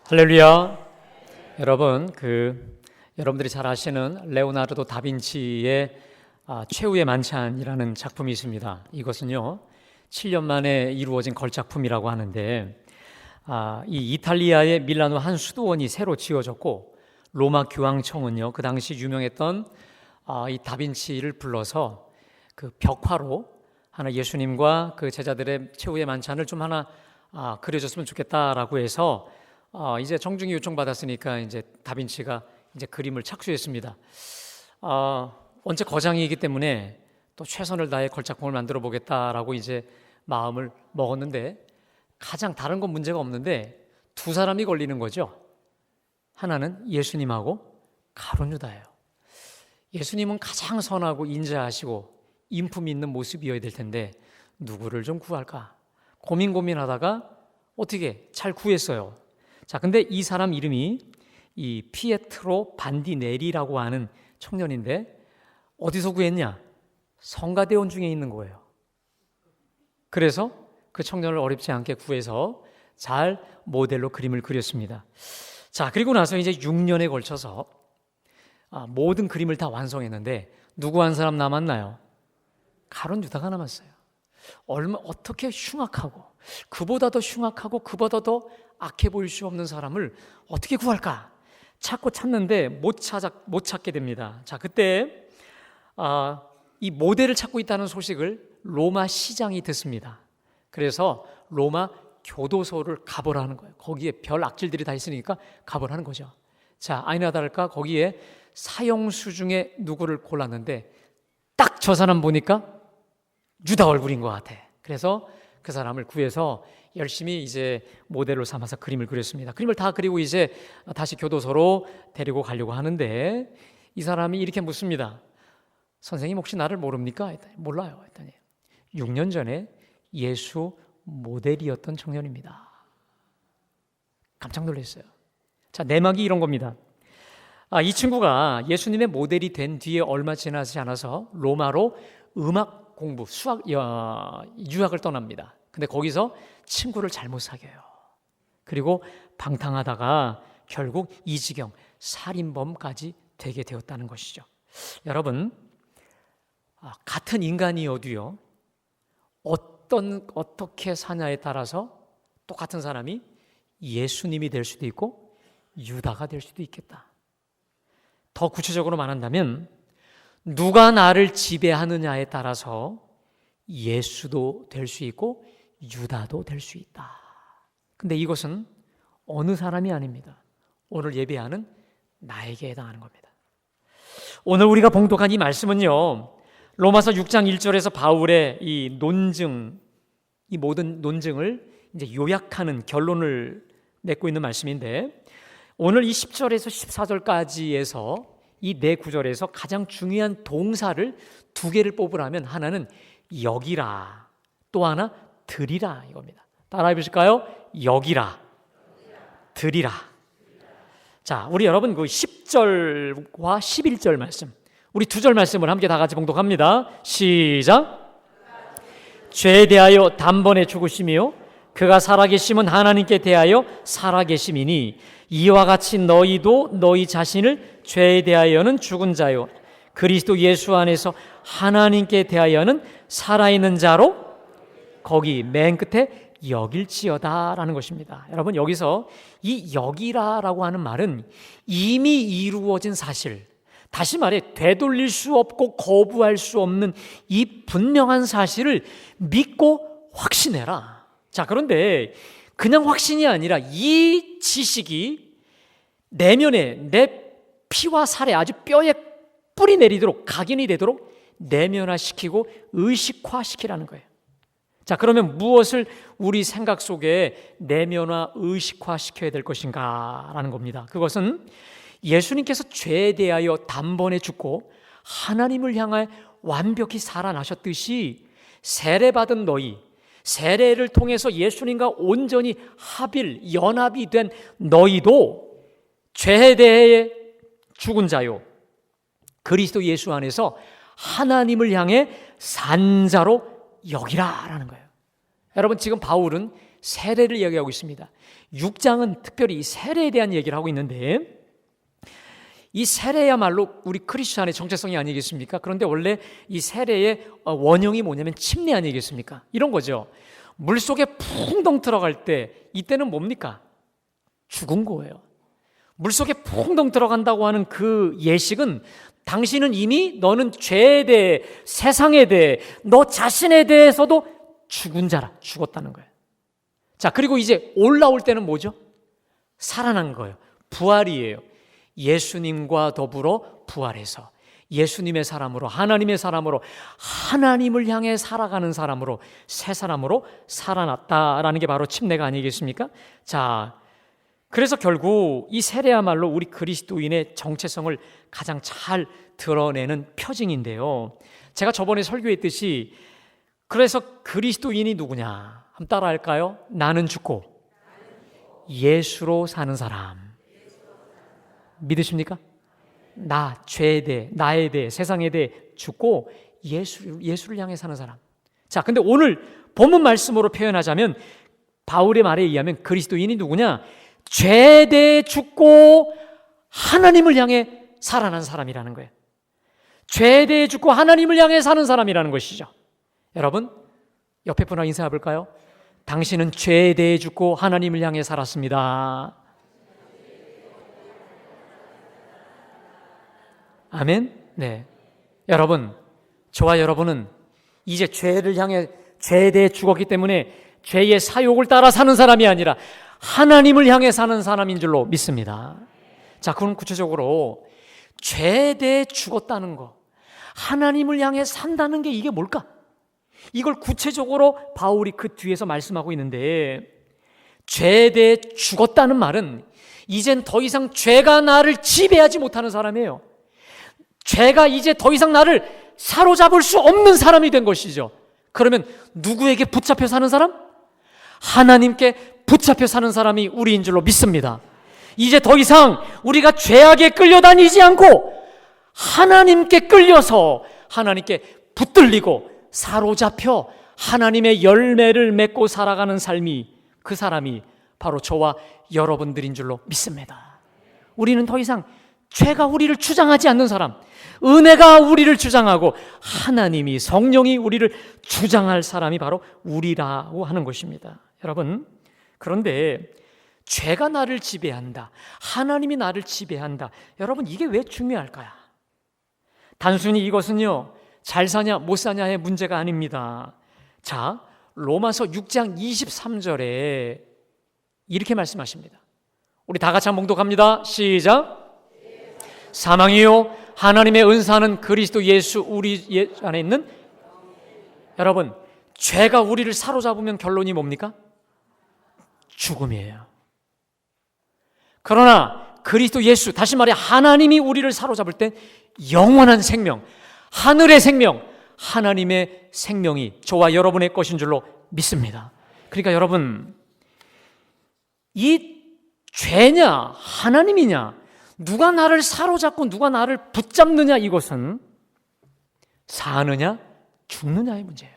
할렐루야. 여러분, 여러분들이 잘 아시는 레오나르도 다빈치의 최후의 만찬이라는 작품이 있습니다. 이것은요 7년 만에 이루어진 걸작품이라고 하는데, 이 이탈리아의 밀라노 한 수도원이 새로 지어졌고, 로마 교황청은요 그 당시 유명했던 이 다빈치를 불러서 그 벽화로 하나 예수님과 그 제자들의 최후의 만찬을 좀 하나 그려줬으면 좋겠다라고 해서 이제 정중히 요청받았으니까 이제 다빈치가 이제 그림을 착수했습니다. 원체 거장이기 때문에 또 최선을 다해 걸작품을 만들어 보겠다라고 이제 마음을 먹었는데, 가장 다른 건 문제가 없는데 두 사람이 걸리는 거죠. 하나는 예수님하고 가룟 유다예요. 예수님은 가장 선하고 인자하시고 인품 있는 모습이어야 될 텐데 누구를 좀 구할까 고민하다가 어떻게 잘 구했어요. 자, 근데 이 사람 이름이 이 피에트로 반디네리라고 하는 청년인데, 어디서 구했냐? 성가대원 중에 있는 거예요. 그래서 그 청년을 어렵지 않게 구해서 잘 모델로 그림을 그렸습니다. 자, 그리고 나서 이제 6년에 걸쳐서 모든 그림을 다 완성했는데 누구 한 사람 남았나요? 가룟 유다가 남았어요. 어떻게 흉악하고 그보다 더 흉악하고 그보다 더 악해 보일 수 없는 사람을 어떻게 구할까? 찾는데 못 찾게 됩니다. 자, 그때 이 모델을 찾고 있다는 소식을 로마 시장이 듣습니다. 그래서 로마 교도소를 가보라는 거예요. 거기에 별 악질들이 다 있으니까 가보라는 거죠. 자, 아니나 다를까 거기에 사형수 중에 누구를 골랐는데 딱 저 사람 보니까 유다 얼굴인 것 같아. 그래서 그 사람을 구해서 열심히 이제 모델로 삼아서 그림을 그렸습니다. 그림을 다 그리고 이제 다시 교도소로 데리고 가려고 하는데, 이 사람이 이렇게 묻습니다. 선생님 혹시 나를 모릅니까? 했더니 몰라요. 했더니 6년 전에 예수 모델이었던 청년입니다. 깜짝 놀랐어요. 자, 내막이 이런 겁니다. 이 친구가 예수님의 모델이 된 뒤에 얼마 지나지 않아서 로마로 음악 공부, 유학을 떠납니다. 근데 거기서 친구를 잘못 사귀어요. 그리고 방탕하다가 결국 이 지경 살인범까지 되게 되었다는 것이죠. 여러분, 같은 인간이어도요 어떻게 사냐에 따라서 똑같은 사람이 예수님이 될 수도 있고 유다가 될 수도 있겠다. 더 구체적으로 말한다면 누가 나를 지배하느냐에 따라서 예수도 될 수 있고 유다도 될 수 있다. 근데 이것은 어느 사람이 아닙니다. 오늘 예배하는 나에게 해당하는 겁니다. 오늘 우리가 봉독한 이 말씀은요 로마서 6장 1절에서 바울의 이 모든 논증을 이제 요약하는 결론을 맺고 있는 말씀인데, 오늘 이 10절에서 14절까지에서 이 네 구절에서 가장 중요한 동사를 두 개를 뽑으라면 하나는 여기라, 또 하나 드리라 이겁니다. 따라해 보실까요? 여기라, 드리라. 자, 우리 여러분 그 10절과 11절 말씀, 우리 두 절 말씀을 함께 다 같이 봉독합니다. 시작. 죄에 대하여 단번에 죽으심이요 그가 살아계심은 하나님께 대하여 살아계심이니 이와 같이 너희도 너희 자신을 죄에 대하여는 죽은 자요 그리스도 예수 안에서 하나님께 대하여는 살아있는 자로 거기 맨 끝에 여길지어다라는 것입니다. 여러분, 여기서 이 여기라라고 하는 말은 이미 이루어진 사실, 다시 말해 되돌릴 수 없고 거부할 수 없는 이 분명한 사실을 믿고 확신해라. 자, 그런데 그냥 확신이 아니라 이 지식이 내면에 내 피와 살에 아주 뼈에 뿌리 내리도록 각인이 되도록 내면화시키고 의식화시키라는 거예요. 자, 그러면 무엇을 우리 생각 속에 내면화 의식화시켜야 될 것인가 라는 겁니다. 그것은 예수님께서 죄에 대하여 단번에 죽고 하나님을 향해 완벽히 살아나셨듯이 세례받은 너희, 세례를 통해서 예수님과 온전히 연합이 된 너희도 죄에 대해 죽은 자요 그리스도 예수 안에서 하나님을 향해 산 자로 여기라라는 거예요. 여러분, 지금 바울은 세례를 이야기하고 있습니다. 6장은 특별히 이 세례에 대한 얘기를 하고 있는데, 이 세례야말로 우리 크리스천의 정체성이 아니겠습니까? 그런데 원래 이 세례의 원형이 뭐냐면 침례 아니겠습니까? 이런 거죠. 물속에 풍덩 들어갈 때 이때는 뭡니까? 죽은 거예요. 물속에 풍덩 들어간다고 하는 그 예식은 당신은 이미 너는 죄에 대해, 세상에 대해, 너 자신에 대해서도 죽은 자라, 죽었다는 거예요. 자, 그리고 이제 올라올 때는 뭐죠? 살아난 거예요. 부활이에요. 예수님과 더불어 부활해서 예수님의 사람으로, 하나님의 사람으로, 하나님을 향해 살아가는 사람으로, 새 사람으로 살아났다라는 게 바로 침례가 아니겠습니까? 자, 그래서 결국 이 세례야말로 우리 그리스도인의 정체성을 가장 잘 드러내는 표징인데요. 제가 저번에 설교했듯이, 그래서 그리스도인이 누구냐? 한번 따라 할까요? 나는 죽고 예수로 사는 사람. 믿으십니까? 나, 죄에 대해, 나에 대해, 세상에 대해 죽고 예수를 향해 사는 사람. 자, 근데 오늘 본문 말씀으로 표현하자면 바울의 말에 의하면 그리스도인이 누구냐? 죄에 대해 죽고 하나님을 향해 살아난 사람이라는 거예요. 죄에 대해 죽고 하나님을 향해 사는 사람이라는 것이죠. 여러분, 옆에 분하고 인사해 볼까요? 당신은 죄에 대해 죽고 하나님을 향해 살았습니다. 아멘? 네. 여러분, 저와 여러분은 이제 죄를 향해, 죄에 대해 죽었기 때문에 죄의 사욕을 따라 사는 사람이 아니라 하나님을 향해 사는 사람인 줄로 믿습니다. 자, 그럼 구체적으로 죄에 대해 죽었다는 거, 하나님을 향해 산다는 게 이게 뭘까? 이걸 구체적으로 바울이 그 뒤에서 말씀하고 있는데, 죄에 대해 죽었다는 말은 이젠 더 이상 죄가 나를 지배하지 못하는 사람이에요. 죄가 이제 더 이상 나를 사로잡을 수 없는 사람이 된 것이죠. 그러면 누구에게 붙잡혀 사는 사람? 하나님께 붙잡혀 사는 사람이 우리인 줄로 믿습니다. 이제 더 이상 우리가 죄악에 끌려다니지 않고 하나님께 끌려서 하나님께 붙들리고 사로잡혀 하나님의 열매를 맺고 살아가는 삶이, 그 사람이 바로 저와 여러분들인 줄로 믿습니다. 우리는 더 이상 죄가 우리를 주장하지 않는 사람, 은혜가 우리를 주장하고 하나님이, 성령이 우리를 주장할 사람이 바로 우리라고 하는 것입니다. 여러분, 그런데 죄가 나를 지배한다, 하나님이 나를 지배한다, 여러분, 이게 왜 중요할까요? 단순히 이것은요, 잘 사냐 못 사냐의 문제가 아닙니다. 자, 로마서 6장 23절에 이렇게 말씀하십니다. 우리 다 같이 한번 봉독합니다. 시작. 사망이요 하나님의 은사는 그리스도 예수 우리 안에 있는, 여러분, 죄가 우리를 사로잡으면 결론이 뭡니까? 죽음이에요. 그러나 그리스도 예수, 다시 말해 하나님이 우리를 사로잡을 때 영원한 생명, 하늘의 생명, 하나님의 생명이 저와 여러분의 것인 줄로 믿습니다. 그러니까 여러분, 이 죄냐 하나님이냐, 누가 나를 사로잡고 누가 나를 붙잡느냐, 이것은 사느냐 죽느냐의 문제예요.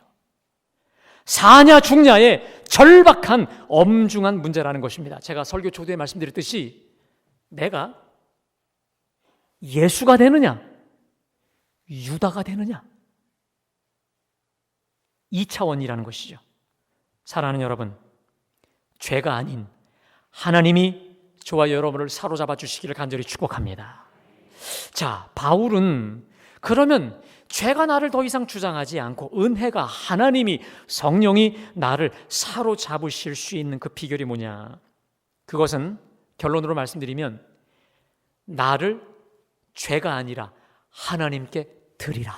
사냐 죽냐의 절박한 엄중한 문제라는 것입니다. 제가 설교 초두에 말씀드렸듯이 내가 예수가 되느냐 유다가 되느냐, 이 차원이라는 것이죠. 사랑하는 여러분, 죄가 아닌 하나님이 저와 여러분을 사로잡아 주시기를 간절히 축복합니다. 자, 바울은 그러면 죄가 나를 더 이상 주장하지 않고 은혜가, 하나님이, 성령이 나를 사로잡으실 수 있는 그 비결이 뭐냐? 그것은 결론으로 말씀드리면 나를 죄가 아니라 하나님께 드리라.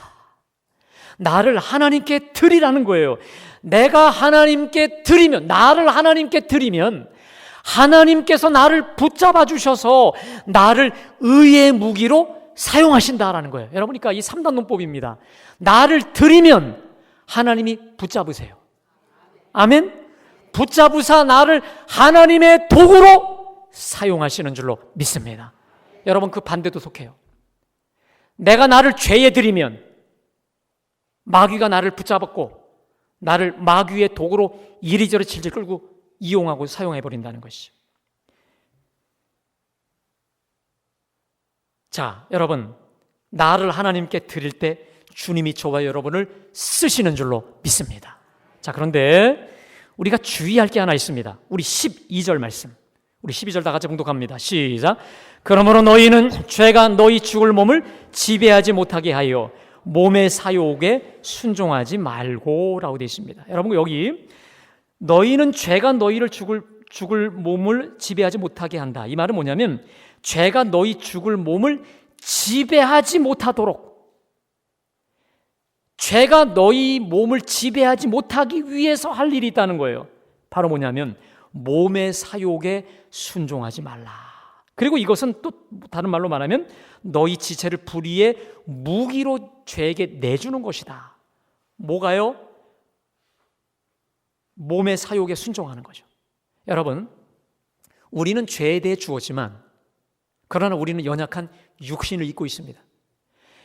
나를 하나님께 드리라는 거예요. 내가 하나님께 드리면, 나를 하나님께 드리면 하나님께서 나를 붙잡아 주셔서 나를 의의 무기로 사용하신다라는 거예요. 여러분, 그러니까 이 3단 논법입니다. 나를 드리면 하나님이 붙잡으세요. 아멘? 붙잡으사 나를 하나님의 도구로 사용하시는 줄로 믿습니다. 여러분, 그 반대도 속해요. 내가 나를 죄에 드리면 마귀가 나를 붙잡았고 나를 마귀의 도구로 이리저리 질질 끌고 이용하고 사용해 버린다는 것이죠. 자, 여러분, 나를 하나님께 드릴 때 주님이 저와 여러분을 쓰시는 줄로 믿습니다. 자, 그런데 우리가 주의할 게 하나 있습니다. 우리 12절 말씀, 우리 12절 다 같이 봉독합니다. 시작. 그러므로 너희는 죄가 너희 죽을 몸을 지배하지 못하게 하여 몸의 사욕에 순종하지 말고 라고 되어 있습니다. 여러분, 여기 너희는 죄가 너희를 죽을 몸을 지배하지 못하게 한다. 이 말은 뭐냐면 죄가 너희 죽을 몸을 지배하지 못하도록, 죄가 너희 몸을 지배하지 못하기 위해서 할 일이 있다는 거예요. 바로 뭐냐면 몸의 사욕에 순종하지 말라. 그리고 이것은 또 다른 말로 말하면 너희 지체를 불의의 무기로 죄에게 내주는 것이다. 뭐가요? 몸의 사욕에 순종하는 거죠. 여러분, 우리는 죄에 대해 죽었지만 그러나 우리는 연약한 육신을 입고 있습니다.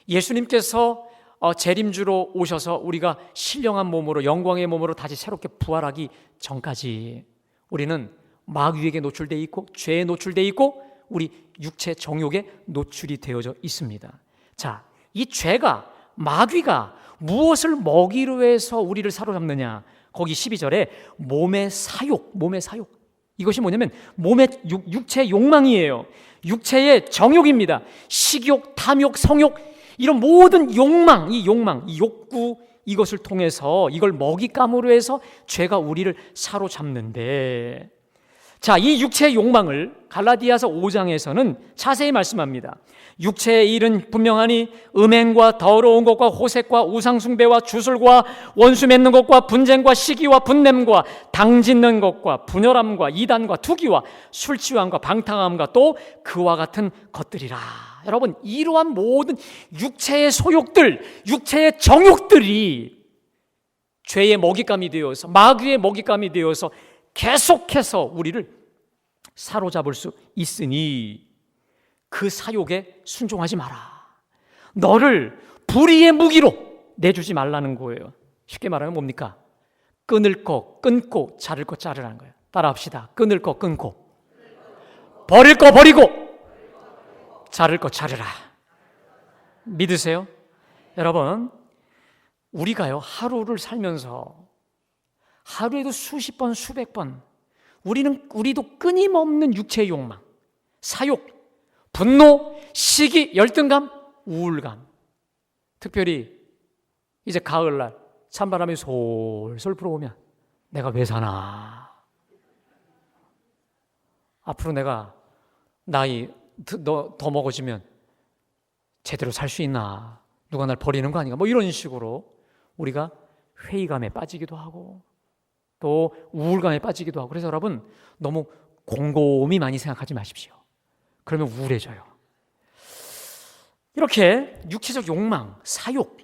예수님께서 재림주로 오셔서 우리가 신령한 몸으로, 영광의 몸으로 다시 새롭게 부활하기 전까지 우리는 마귀에게 노출되어 있고 죄에 노출되어 있고 우리 육체 정욕에 노출이 되어져 있습니다. 자, 이 죄가, 마귀가 무엇을 먹이로 해서 우리를 사로잡느냐? 거기 12절에 몸의 사욕, 몸의 사욕. 이것이 뭐냐면 몸의 육체의 욕망이에요. 육체의 정욕입니다. 식욕, 탐욕, 성욕, 이런 모든 욕망, 이 욕구, 이것을 통해서 이걸 먹잇감으로 해서 죄가 우리를 사로잡는데, 자, 이 육체의 욕망을 갈라디아서 5장에서는 자세히 말씀합니다. 육체의 일은 분명하니 음행과 더러운 것과 호색과 우상숭배와 주술과 원수 맺는 것과 분쟁과 시기와 분냄과 당짓는 것과 분열함과 이단과 투기와 술 취함과 방탕함과 또 그와 같은 것들이라. 여러분, 이러한 모든 육체의 소욕들, 육체의 정욕들이 죄의 먹잇감이 되어서, 마귀의 먹잇감이 되어서 계속해서 우리를 사로잡을 수 있으니 그 사욕에 순종하지 마라. 너를 불의의 무기로 내주지 말라는 거예요. 쉽게 말하면 뭡니까? 끊을 거 끊고 자를 거 자르라는 거예요. 따라합시다. 끊을 거 끊고, 버릴 거 버리고, 자를 거 자르라. 믿으세요? 여러분, 우리가요, 하루를 살면서 하루에도 수십 번, 수백 번 우리도 끊임없는 육체의 욕망, 사욕, 분노, 시기, 열등감, 우울감. 특별히 이제 가을날 찬바람이 솔솔 불어오면 내가 왜 사나? 앞으로 내가 나이 더 먹어지면 제대로 살 수 있나? 누가 날 버리는 거 아닌가? 뭐 이런 식으로 우리가 회의감에 빠지기도 하고 또 우울감에 빠지기도 하고. 그래서 여러분, 너무 곰곰이 많이 생각하지 마십시오. 그러면 우울해져요. 이렇게 육체적 욕망, 사욕,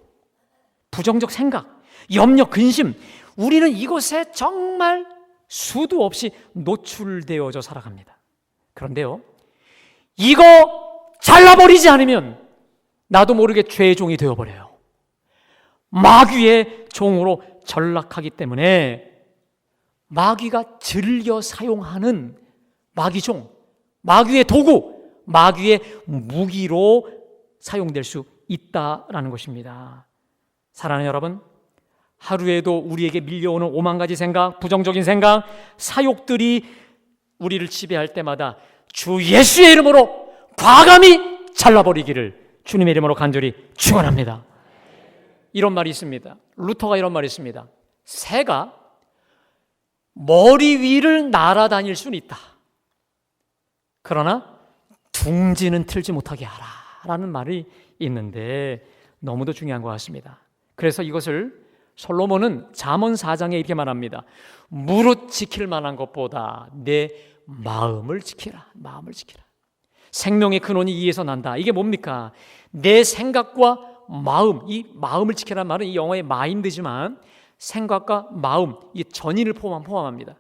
부정적 생각, 염려, 근심, 우리는 이것에 정말 수도 없이 노출되어져 살아갑니다. 그런데요, 이거 잘라버리지 않으면 나도 모르게 죄의 종이 되어버려요. 마귀의 종으로 전락하기 때문에 마귀가 즐겨 사용하는 마귀종, 마귀의 도구, 마귀의 무기로 사용될 수 있다라는 것입니다. 사랑하는 여러분, 하루에도 우리에게 밀려오는 오만 가지 생각, 부정적인 생각, 사욕들이 우리를 지배할 때마다 주 예수의 이름으로 과감히 잘라버리기를 주님의 이름으로 간절히 축원합니다. 이런 말이 있습니다. 루터가 이런 말이 있습니다. 새가 머리 위를 날아다닐 수는 있다. 그러나 둥지는 틀지 못하게 하라 라는 말이 있는데 너무도 중요한 것 같습니다. 그래서 이것을 솔로몬은 잠언 4장에 이렇게 말합니다. 무릇 지킬 만한 것보다 내 마음을 지키라. 마음을 지키라. 생명의 근원이 이에서 난다. 이게 뭡니까? 내 생각과 마음, 이 마음을 지키라는 말은 이 영어의 마인드지만 생각과 마음, 이 전인을 포함합니다.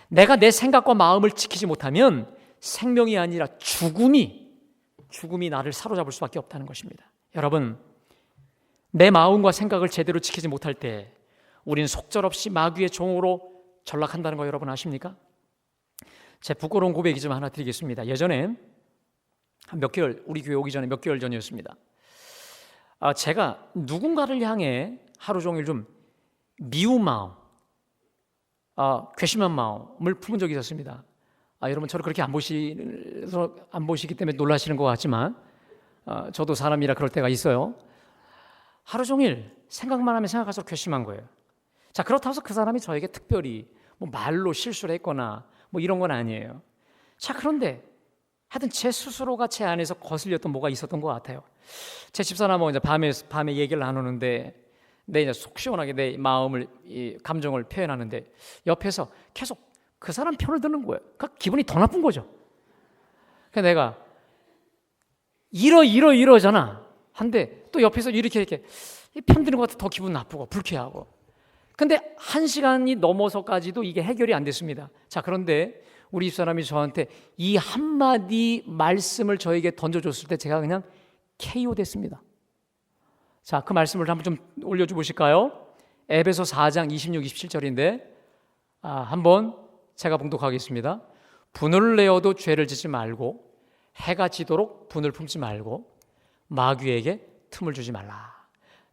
내가 내 생각과 마음을 지키지 못하면 생명이 아니라 죽음이 나를 사로잡을 수밖에 없다는 것입니다. 여러분, 내 마음과 생각을 제대로 지키지 못할 때 우리는 속절없이 마귀의 종으로 전락한다는 거 여러분 아십니까? 제 부끄러운 고백이 좀 하나 드리겠습니다. 예전에 한 몇 개월, 우리 교회 오기 전에 몇 개월 전이었습니다. 제가 누군가를 향해 하루 종일 좀 미운 마음, 괘씸한 마음을 품은 적이 있었습니다. 여러분 저를 그렇게 안 보시기 때문에 놀라시는 것 같지만 저도 사람이라 그럴 때가 있어요. 하루 종일 생각만 하면 생각할수록 괘씸한 거예요. 자, 그렇다고 해서 그 사람이 저에게 특별히 뭐 말로 실수를 했거나 뭐 이런 건 아니에요. 자, 그런데 하여튼 제 스스로가 제 안에서 거슬렸던 뭐가 있었던 것 같아요. 제 집사람하고 이제 밤에 얘기를 나누는데 내 이제 속 시원하게 내 마음을, 이 감정을 표현하는데 옆에서 계속 그 사람 편을 드는 거예요. 그러니까 기분이 더 나쁜 거죠. 그래서 내가 이러잖아. 한데 또 옆에서 이렇게 편드는 것 같아 더 기분 나쁘고 불쾌하고. 근데 1시간이 넘어서까지도 이게 해결이 안 됐습니다. 자, 그런데 우리 집사람이 저한테 이 한마디 말씀을 저에게 던져줬을 때 제가 그냥 KO 됐습니다. 자, 그 말씀을 한번 좀 올려줘 보실까요? 에베소 4장 26, 27절인데 한번 제가 봉독하겠습니다. 분을 내어도 죄를 짓지 말고 해가 지도록 분을 품지 말고 마귀에게 틈을 주지 말라.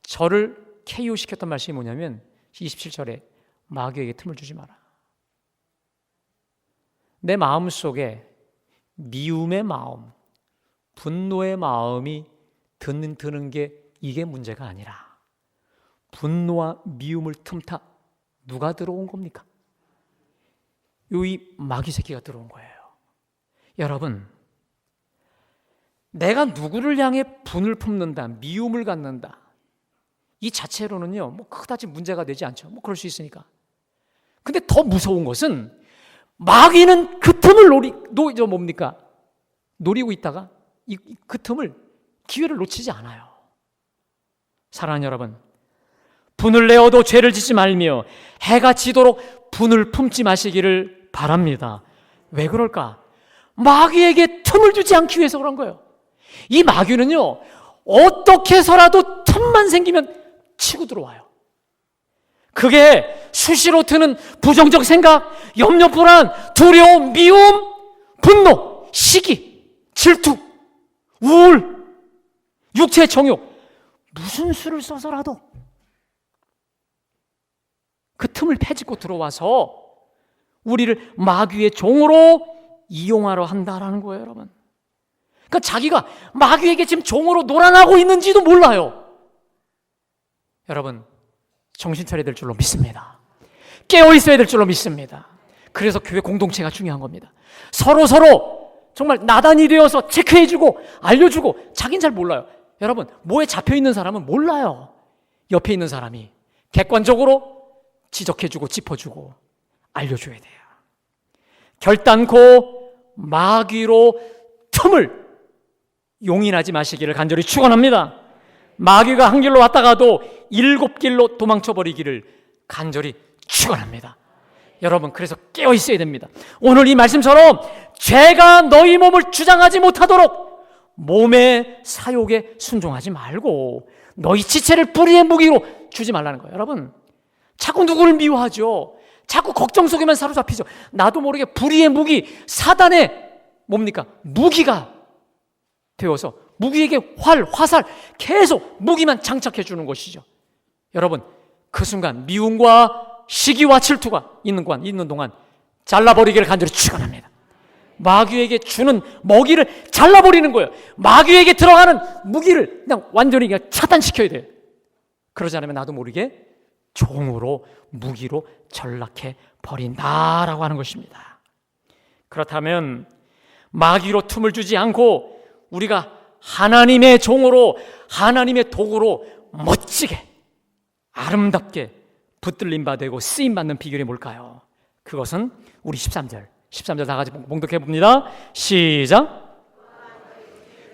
저를 KO 시켰던 말씀이 뭐냐면 27절에 마귀에게 틈을 주지 마라. 내 마음속에 미움의 마음, 분노의 마음이 드는 게 이게 문제가 아니라 분노와 미움을 틈타 누가 들어온 겁니까? 이 마귀 새끼가 들어온 거예요. 여러분, 내가 누구를 향해 분을 품는다, 미움을 갖는다, 이 자체로는요 뭐 그다지 문제가 되지 않죠. 뭐 그럴 수 있으니까. 근데 더 무서운 것은 마귀는 그 틈을 노리고 있다가 그 틈을, 기회를 놓치지 않아요. 사랑하는 여러분, 분을 내어도 죄를 짓지 말며 해가 지도록 분을 품지 마시기를 바랍니다. 왜 그럴까? 마귀에게 틈을 주지 않기 위해서 그런 거예요. 이 마귀는요 어떻게 해서라도 틈만 생기면 치고 들어와요. 그게 수시로 드는 부정적 생각, 염려, 불안, 두려움, 미움, 분노, 시기, 질투, 우울, 육체의 정욕, 무슨 수를 써서라도 그 틈을 패짓고 들어와서 우리를 마귀의 종으로 이용하려 한다라는 거예요, 여러분. 그러니까 자기가 마귀에게 지금 종으로 놀아나고 있는지도 몰라요. 여러분, 정신 차려야 될 줄로 믿습니다. 깨어 있어야 될 줄로 믿습니다. 그래서 교회 공동체가 중요한 겁니다. 서로 정말 나단이 되어서 체크해주고 알려주고. 자긴 잘 몰라요. 여러분, 뭐에 잡혀있는 사람은 몰라요. 옆에 있는 사람이 객관적으로 지적해주고 짚어주고 알려줘야 돼요. 결단코 마귀로 틈을 용인하지 마시기를 간절히 축원합니다. 마귀가 한 길로 왔다가도 7길로 도망쳐버리기를 간절히 축원합니다. 여러분, 그래서 깨어 있어야 됩니다. 오늘 이 말씀처럼 죄가 너희 몸을 주장하지 못하도록 몸의 사욕에 순종하지 말고 너희 지체를 불의의 무기로 주지 말라는 거예요. 여러분, 자꾸 누구를 미워하죠. 자꾸 걱정 속에만 사로잡히죠. 나도 모르게 불의의 무기, 사단의 뭡니까? 무기가 되어서 무기에게 화살 계속 무기만 장착해 주는 것이죠. 여러분, 그 순간 미움과 시기와 질투가 있는 동안 잘라버리기를 간절히 축원합니다. 마귀에게 주는 먹이를 잘라버리는 거예요. 마귀에게 들어가는 무기를 그냥 완전히 그냥 차단시켜야 돼요. 그러지 않으면 나도 모르게 종으로, 무기로 전락해 버린다라고 하는 것입니다. 그렇다면 마귀로 틈을 주지 않고 우리가 하나님의 종으로, 하나님의 도구로 멋지게 아름답게 붙들림 받고 쓰임 받는 비결이 뭘까요? 그것은 우리 13절 다 같이 봉독해 봅니다. 시작.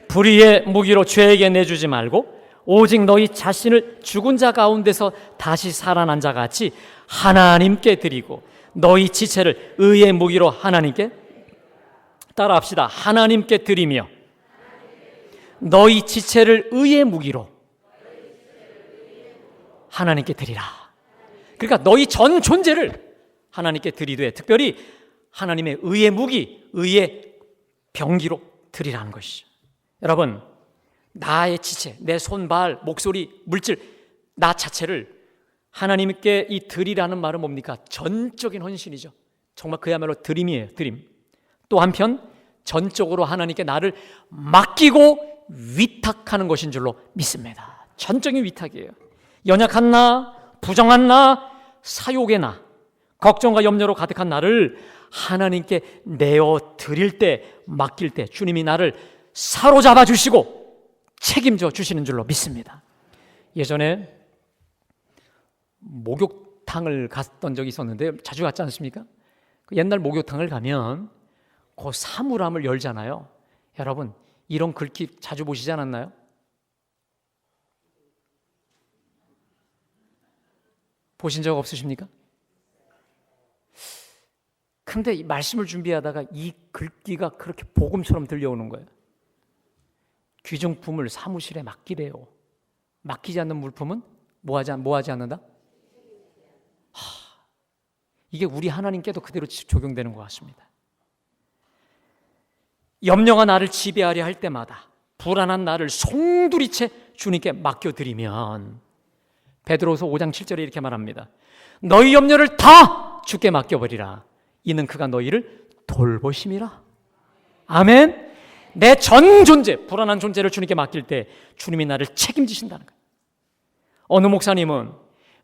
불의의 무기로 죄에게 내주지 말고 오직 너희 자신을 죽은 자 가운데서 다시 살아난 자 같이 하나님께 드리고 너희 지체를 의의 무기로 하나님께, 따라합시다. 하나님께 드리며 너희 지체를 의의 무기로 하나님께 드리라. 그러니까 너희 전 존재를 하나님께 드리되 특별히 하나님의 의의 무기, 의의 병기로 드리라는 것이죠. 여러분, 나의 지체, 내 손, 발, 목소리, 물질, 나 자체를 하나님께 이 드리라는 말은 뭡니까? 전적인 헌신이죠. 정말 그야말로 드림이에요. 드림. 또 한편 전적으로 하나님께 나를 맡기고 위탁하는 것인 줄로 믿습니다. 전적인 위탁이에요. 연약한 나, 부정한 나, 사욕의 나, 걱정과 염려로 가득한 나를 하나님께 내어 드릴 때, 맡길 때 주님이 나를 사로잡아 주시고 책임져 주시는 줄로 믿습니다. 예전에 목욕탕을 갔던 적이 있었는데 자주 갔지 않습니까? 옛날 목욕탕을 가면 그 사물함을 열잖아요. 여러분, 이런 글귀 자주 보시지 않았나요? 보신 적 없으십니까? 근데 이 말씀을 준비하다가 이 글귀가 그렇게 복음처럼 들려오는 거예요. 귀중품을 사무실에 맡기래요. 맡기지 않는 물품은 뭐 하지 않는다? 이게 우리 하나님께도 그대로 적용되는 것 같습니다. 염려가 나를 지배하려 할 때마다 불안한 나를 송두리째 주님께 맡겨드리면 베드로서 5장 7절에 이렇게 말합니다. 너희 염려를 다 주께 맡겨버리라. 이는 그가 너희를 돌보심이라. 아멘. 내 전 존재, 불안한 존재를 주님께 맡길 때 주님이 나를 책임지신다는 거예요. 어느 목사님은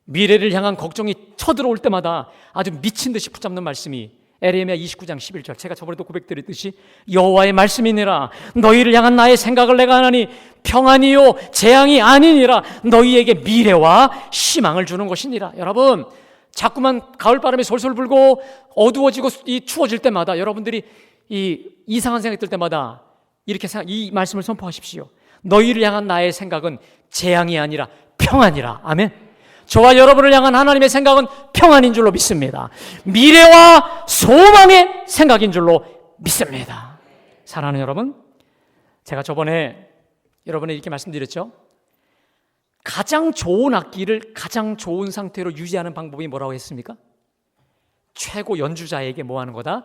미래를 향한 걱정이 쳐들어올 때마다 아주 미친 듯이 붙잡는 말씀이 에레미야 29장 11절, 제가 저번에도 고백드렸듯이 여호와의 말씀이니라. 너희를 향한 나의 생각을 내가 하나니 평안이요 재앙이 아니니라. 너희에게 미래와 희망을 주는 것이니라. 여러분, 자꾸만 가을바람이 솔솔 불고 어두워지고 추워질 때마다 여러분들이 이 이상한 생각이 들 때마다 이렇게 이 말씀을 선포하십시오. 너희를 향한 나의 생각은 재앙이 아니라 평안이라. 아멘. 저와 여러분을 향한 하나님의 생각은 평안인 줄로 믿습니다. 미래와 소망의 생각인 줄로 믿습니다. 사랑하는 여러분, 제가 저번에 여러분에게 이렇게 말씀드렸죠. 가장 좋은 악기를 가장 좋은 상태로 유지하는 방법이 뭐라고 했습니까? 최고 연주자에게 뭐 하는 거다?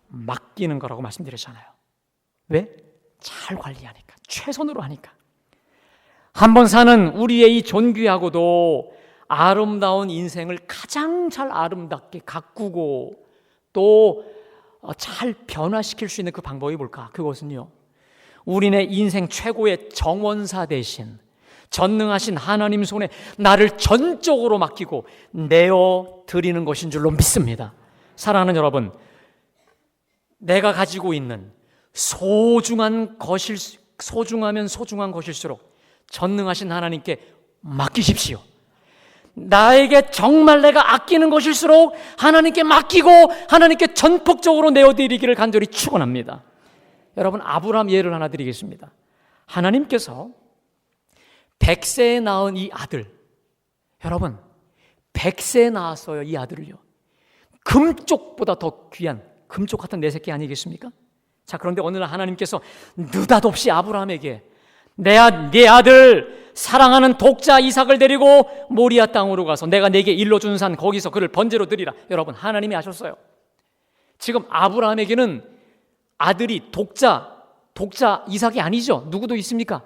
맡기는 거라고 말씀드렸잖아요. 왜? 잘 관리하니까, 최선으로 하니까. 한번 사는 우리의 이 존귀하고도 아름다운 인생을 가장 잘 아름답게 가꾸고 또 잘 변화시킬 수 있는 그 방법이 뭘까? 그것은요, 우리네 인생 최고의 정원사 대신 전능하신 하나님 손에 나를 전적으로 맡기고 내어 드리는 것인 줄로 믿습니다. 사랑하는 여러분, 내가 가지고 있는 소중하면 소중한 것일수록 전능하신 하나님께 맡기십시오. 나에게 정말 내가 아끼는 것일수록 하나님께 맡기고 하나님께 전폭적으로 내어드리기를 간절히 축원합니다. 여러분, 아브라함 예를 하나 드리겠습니다. 하나님께서 100세에 낳은 이 아들, 여러분 100세에 낳았어요. 이 아들을요. 금쪽보다 더 귀한 금쪽 같은 내 새끼 아니겠습니까? 자, 그런데 어느 날 하나님께서 느닷없이 아브라함에게 네 아들 사랑하는 독자 이삭을 데리고 모리아 땅으로 가서 내가 네게 일러준 산 거기서 그를 번제로 드리라. 여러분, 하나님이 하셨어요. 지금 아브라함에게는 아들이 독자 이삭이 아니죠. 누구도 있습니까?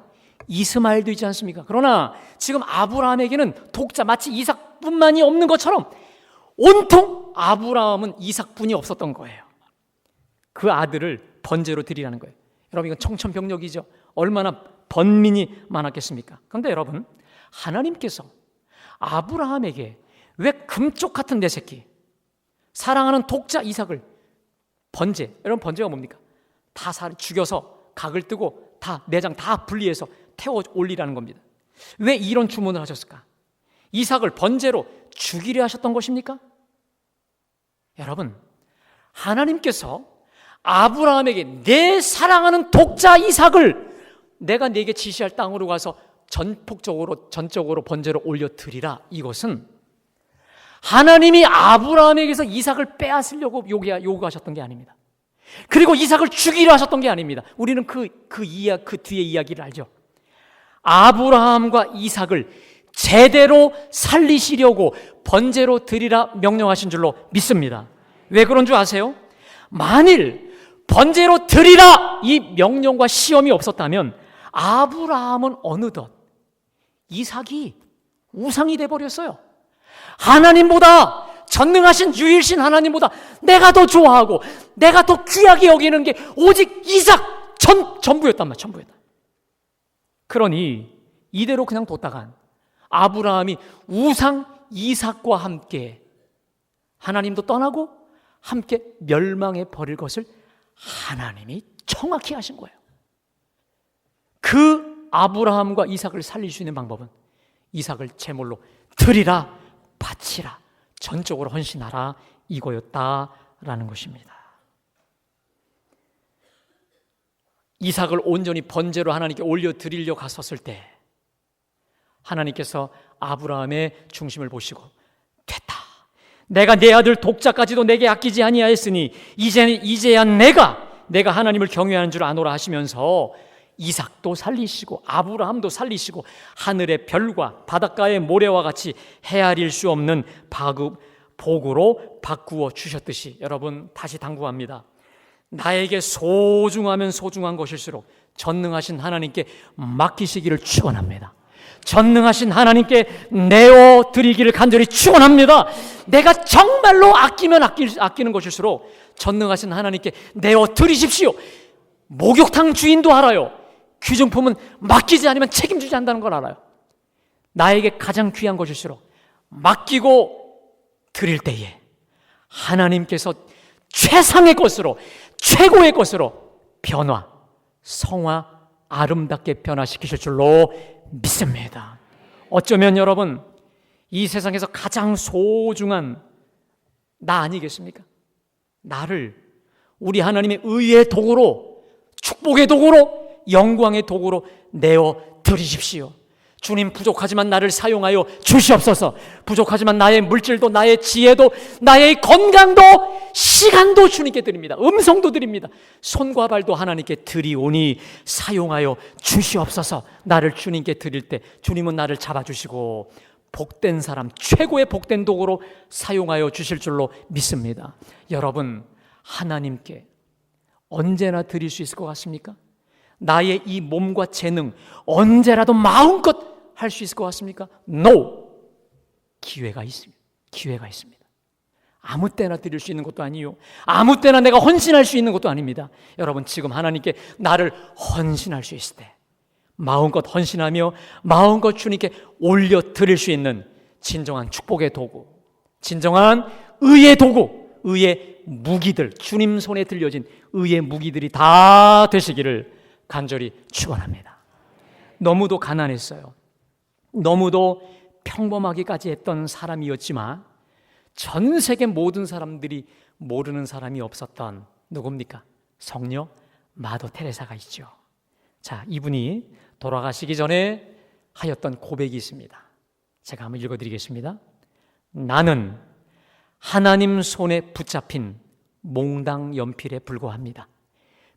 이스마엘도 있지 않습니까? 그러나 지금 아브라함에게는 독자, 마치 이삭뿐만이 없는 것처럼 온통 아브라함은 이삭뿐이 없었던 거예요. 그 아들을 번제로 드리라는 거예요. 여러분, 이건 청천벽력이죠. 얼마나 번민이 많았겠습니까? 그런데 여러분, 하나님께서 아브라함에게 왜 금쪽 같은 내 새끼, 사랑하는 독자 이삭을 번제, 여러분 번제가 뭡니까? 다 죽여서 각을 뜨고 다 내장 다 분리해서 태워 올리라는 겁니다. 왜 이런 주문을 하셨을까? 이삭을 번제로 죽이려 하셨던 것입니까? 여러분, 하나님께서 아브라함에게 내 사랑하는 독자 이삭을 내가 네게 지시할 땅으로 가서 전적으로 번제로 올려드리라. 이것은 하나님이 아브라함에게서 이삭을 빼앗으려고 요구하셨던 게 아닙니다. 그리고 이삭을 죽이려 하셨던 게 아닙니다. 우리는 그 뒤의 이야기를 알죠. 아브라함과 이삭을 제대로 살리시려고 번제로 드리라 명령하신 줄로 믿습니다. 왜 그런 줄 아세요? 만일 번제로 드리라 이 명령과 시험이 없었다면 아브라함은 어느덧 이삭이 우상이 돼버렸어요. 하나님보다, 전능하신 유일신 하나님보다 내가 더 좋아하고 내가 더 귀하게 여기는 게 오직 이삭 전부였단 말이야. 전부였다. 그러니 이대로 그냥 뒀다간 아브라함이 우상 이삭과 함께 하나님도 떠나고 함께 멸망해 버릴 것을 하나님이 정확히 하신 거예요. 그 아브라함과 이삭을 살릴 수 있는 방법은 이삭을 제물로 드리라, 바치라, 전적으로 헌신하라 이거였다라는 것입니다. 이삭을 온전히 번제로 하나님께 올려드리려 갔었을 때 하나님께서 아브라함의 중심을 보시고 됐다, 내가 내 아들 독자까지도 내게 아끼지 아니하였으니 이제야 내가 하나님을 경외하는 줄 아노라 하시면서 이삭도 살리시고 아브라함도 살리시고 하늘의 별과 바닷가의 모래와 같이 헤아릴 수 없는 복으로 바꾸어 주셨듯이, 여러분 다시 당부합니다. 나에게 소중하면 소중한 것일수록 전능하신 하나님께 맡기시기를 축원합니다. 전능하신 하나님께 내어 드리기를 간절히 축원합니다. 내가 정말로 아끼는 것일수록 전능하신 하나님께 내어 드리십시오. 목욕탕 주인도 알아요. 귀중품은 맡기지 않으면 책임지지 않는다는 걸 알아요. 나에게 가장 귀한 것일수록 맡기고 드릴 때에 하나님께서 최상의 것으로, 최고의 것으로 성화, 아름답게 변화시키실 줄로 믿습니다. 어쩌면 여러분 이 세상에서 가장 소중한 나 아니겠습니까? 나를 우리 하나님의 의의 도구로, 축복의 도구로, 영광의 도구로 내어 드리십시오. 주님, 부족하지만 나를 사용하여 주시옵소서. 부족하지만 나의 물질도, 나의 지혜도, 나의 건강도, 시간도 주님께 드립니다. 음성도 드립니다. 손과 발도 하나님께 드리오니 사용하여 주시옵소서. 나를 주님께 드릴 때 주님은 나를 잡아주시고 복된 사람, 최고의 복된 도구로 사용하여 주실 줄로 믿습니다. 여러분, 하나님께 언제나 드릴 수 있을 것 같습니까? 나의 이 몸과 재능 언제라도 마음껏 할 수 있을 것 같습니까? No! 기회가 있습니다. 기회가 있습니다. 아무 때나 드릴 수 있는 것도 아니요, 아무 때나 내가 헌신할 수 있는 것도 아닙니다. 여러분, 지금 하나님께 나를 헌신할 수 있을 때 마음껏 헌신하며 마음껏 주님께 올려드릴 수 있는 진정한 축복의 도구, 진정한 의의 도구, 의의 무기들, 주님 손에 들려진 의의 무기들이 다 되시기를 간절히 축원합니다. 너무도 가난했어요. 너무도 평범하기까지 했던 사람이었지만 전 세계 모든 사람들이 모르는 사람이 없었던 누굽니까? 성녀 마더 테레사가 있죠. 자, 이분이 돌아가시기 전에 하였던 고백이 있습니다. 제가 한번 읽어드리겠습니다. 나는 하나님 손에 붙잡힌 몽당 연필에 불과합니다.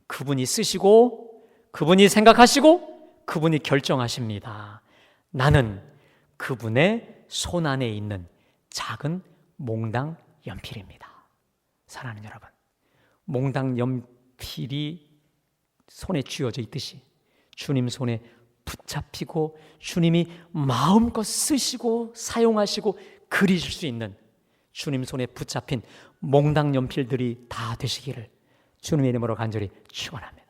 그분이 쓰시고 그분이 생각하시고 그분이 결정하십니다. 나는 그분의 손 안에 있는 작은 몽당 연필입니다. 사랑하는 여러분, 몽당 연필이 손에 쥐어져 있듯이 주님 손에 붙잡히고 주님이 마음껏 쓰시고 사용하시고 그리실 수 있는 주님 손에 붙잡힌 몽당 연필들이 다 되시기를 주님의 이름으로 간절히 축원합니다.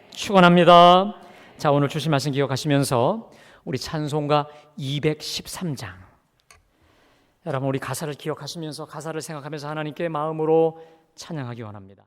축원합니다. 자, 오늘 주신 말씀 기억하시면서 우리 찬송가 213장, 여러분 우리 가사를 기억하시면서 가사를 생각하면서 하나님께 마음으로 찬양하기 원합니다.